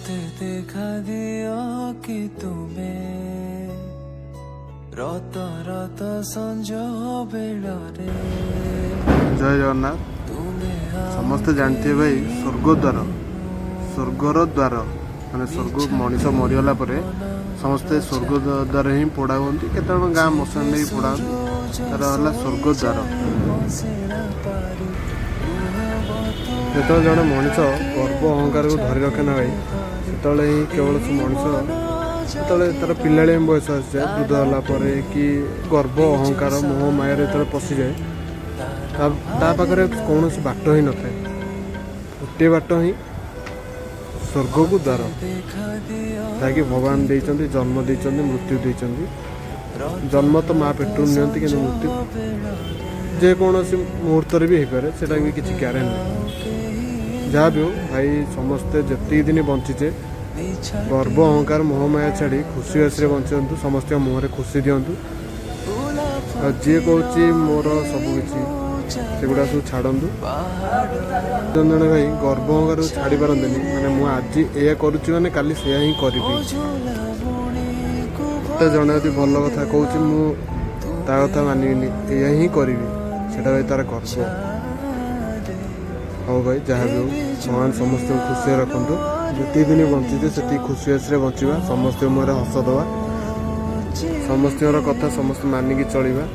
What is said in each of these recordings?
मते देखा दियो कि तुम्हें रत रत संज बेड़े। जय जगन्नाथ। समस्ते जानते भाई स्वर्गद्वार स्वर्गर द्वार माने स्वर्ग मनीष मरीगला समस्ते स्वर्गद्वार ही पोड़ा हूँ केत गाँ मशान नहीं पोड़ा तार है स्वर्गद्वार। जो जड़े मनीष गर्व अहंकार को धरी रखे ना भाई से ही केवल से मनीष जो तार पिला बयस आसी जाए वृद्ध होगापर कि गर्व अहंकार मोह माया जो पशि जाए पाखे कौन बाट ही न था गोटे बाट ही स्वर्ग को द्वार जहाँकि भगवान देते जन्म देते मृत्यु देते जन्म तो माँ पेटू नि कि मृत्यु जेकोसी मुहूर्त भी हो पाए से किसी ग्यारेंटी नहीं जहाँ भी हो भाई समस्ते जितनी दिन बंचीचे गर्व अहंकार मोहमाया छाड़ी खुशी आसी बंचु समस्त मुहर खुशी दिंतु जी कौच मोर सबकि सेगुड़ा सब छाड़ू जन जन भाई गर्व अहंकार छाड़ी पारती मैंने मुझे आज या करुच्ची मैंने काली से ही करी जड़े यदि भल कथा कौच ता कथा मानविनी या ही करी से भाई तार गर्व। हाँ भाई जहाँ भी हो भगवान समस्त खुशी रखु जी दिन बंचीचे से खुशी आस बचा समस्त मुहर हस दवा समस्त कथा समस्त मानिकी चलवा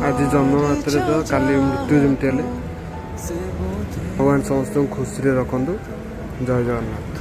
आज जन्म मात्र तो काली मृत्यु जमती भगवान समस्त खुशी रखु। जय जगन्नाथ।